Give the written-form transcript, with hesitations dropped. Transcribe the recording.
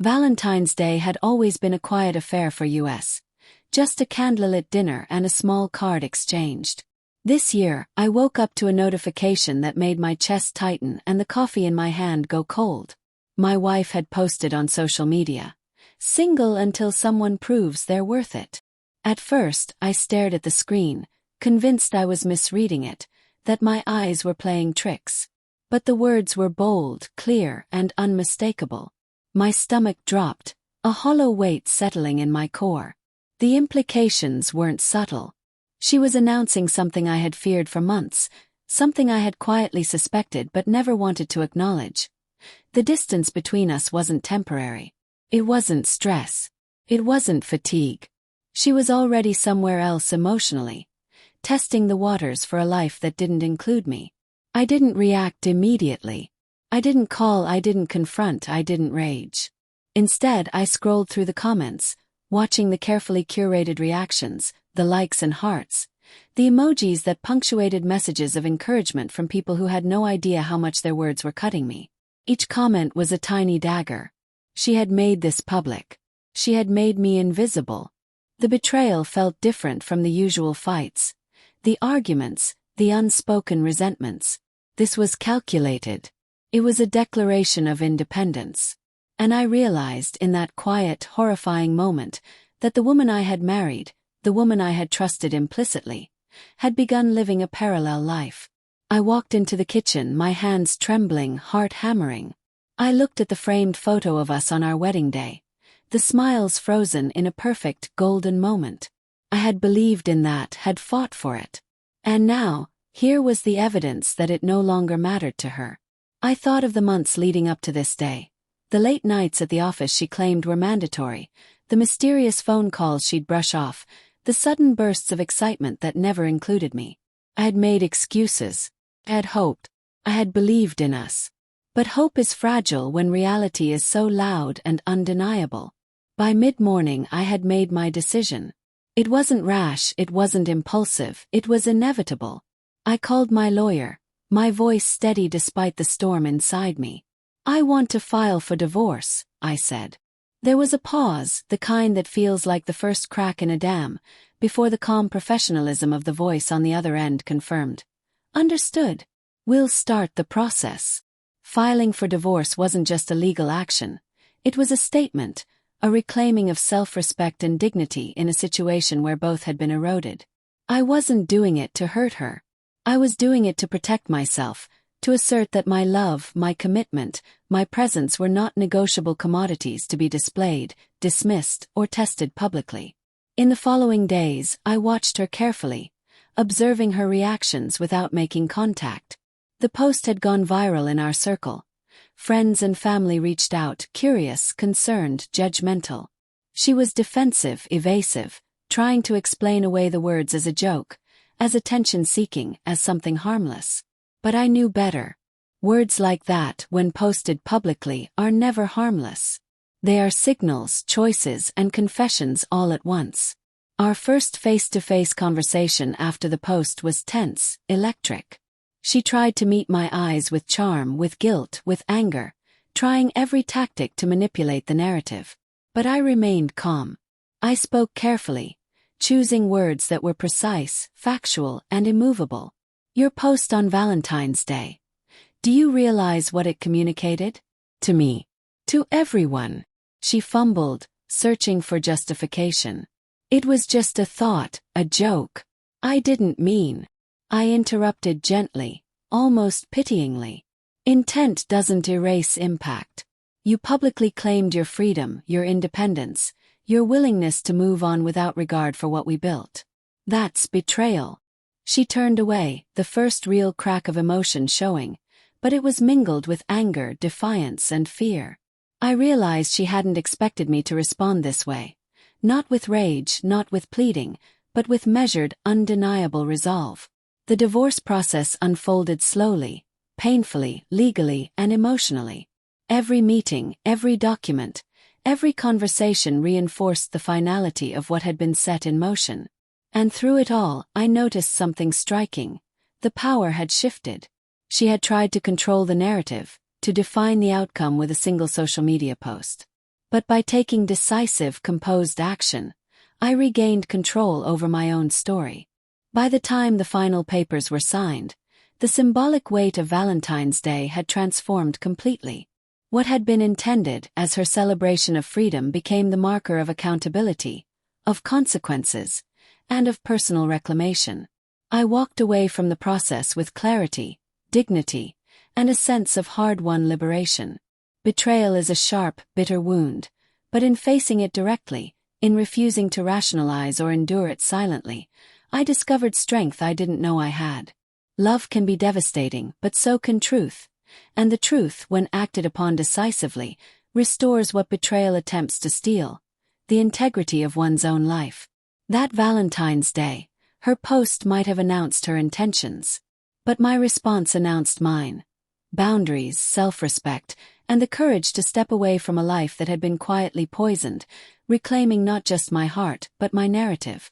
Valentine's Day had always been a quiet affair for us. Just a candlelit dinner and a small card exchanged. This year, I woke up to a notification that made my chest tighten and the coffee in my hand go cold. My wife had posted on social media, "Single until someone proves they're worth it." At first, I stared at the screen, convinced I was misreading it, that my eyes were playing tricks. But the words were bold, clear, and unmistakable. My stomach dropped, a hollow weight settling in my core. The implications weren't subtle. She was announcing something I had feared for months, something I had quietly suspected but never wanted to acknowledge. The distance between us wasn't temporary. It wasn't stress. It wasn't fatigue. She was already somewhere else emotionally, testing the waters for a life that didn't include me. I didn't react immediately. I didn't call, I didn't confront, I didn't rage. Instead, I scrolled through the comments, watching the carefully curated reactions, the likes and hearts, the emojis that punctuated messages of encouragement from people who had no idea how much their words were cutting me. Each comment was a tiny dagger. She had made this public. She had made me invisible. The betrayal felt different from the usual fights, the arguments, the unspoken resentments. This was calculated. It was a declaration of independence. And I realized in that quiet, horrifying moment that the woman I had married, the woman I had trusted implicitly, had begun living a parallel life. I walked into the kitchen, my hands trembling, heart hammering. I looked at the framed photo of us on our wedding day, the smiles frozen in a perfect, golden moment. I had believed in that, had fought for it. And now, here was the evidence that it no longer mattered to her. I thought of the months leading up to this day. The late nights at the office she claimed were mandatory, the mysterious phone calls she'd brush off, the sudden bursts of excitement that never included me. I had made excuses. I had hoped. I had believed in us. But hope is fragile when reality is so loud and undeniable. By mid-morning I had made my decision. It wasn't rash, it wasn't impulsive, it was inevitable. I called my lawyer, my voice steady despite the storm inside me. "I want to file for divorce," I said. There was a pause, the kind that feels like the first crack in a dam, before the calm professionalism of the voice on the other end confirmed. "Understood. We'll start the process." Filing for divorce wasn't just a legal action. It was a statement, a reclaiming of self-respect and dignity in a situation where both had been eroded. I wasn't doing it to hurt her. I was doing it to protect myself, to assert that my love, my commitment, my presence were not negotiable commodities to be displayed, dismissed, or tested publicly. In the following days, I watched her carefully, observing her reactions without making contact. The post had gone viral in our circle. Friends and family reached out, curious, concerned, judgmental. She was defensive, evasive, trying to explain away the words as a joke, as attention-seeking, as something harmless. But I knew better. Words like that, when posted publicly, are never harmless. They are signals, choices, and confessions all at once. Our first face-to-face conversation after the post was tense, electric. She tried to meet my eyes with charm, with guilt, with anger, trying every tactic to manipulate the narrative. But I remained calm. I spoke carefully, choosing words that were precise, factual, and immovable. "Your post on Valentine's Day. Do you realize what it communicated? To me. To everyone." She fumbled, searching for justification. "It was just a thought, a joke. I didn't mean." I interrupted gently, almost pityingly. "Intent doesn't erase impact. You publicly claimed your freedom, your independence, your willingness to move on without regard for what we built. That's betrayal." She turned away, the first real crack of emotion showing, but it was mingled with anger, defiance, and fear. I realized she hadn't expected me to respond this way. Not with rage, not with pleading, but with measured, undeniable resolve. The divorce process unfolded slowly, painfully, legally, and emotionally. Every meeting, every document, every conversation reinforced the finality of what had been set in motion. And through it all, I noticed something striking. The power had shifted. She had tried to control the narrative, to define the outcome with a single social media post. But by taking decisive, composed action, I regained control over my own story. By the time the final papers were signed, the symbolic weight of Valentine's Day had transformed completely. What had been intended as her celebration of freedom became the marker of accountability, of consequences, and of personal reclamation. I walked away from the process with clarity, dignity, and a sense of hard-won liberation. Betrayal is a sharp, bitter wound, but in facing it directly, in refusing to rationalize or endure it silently, I discovered strength I didn't know I had. Love can be devastating, but so can truth, and the truth, when acted upon decisively, restores what betrayal attempts to steal: the integrity of one's own life. That Valentine's Day, her post might have announced her intentions, but my response announced mine: boundaries, self-respect, and the courage to step away from a life that had been quietly poisoned, reclaiming not just my heart but my narrative.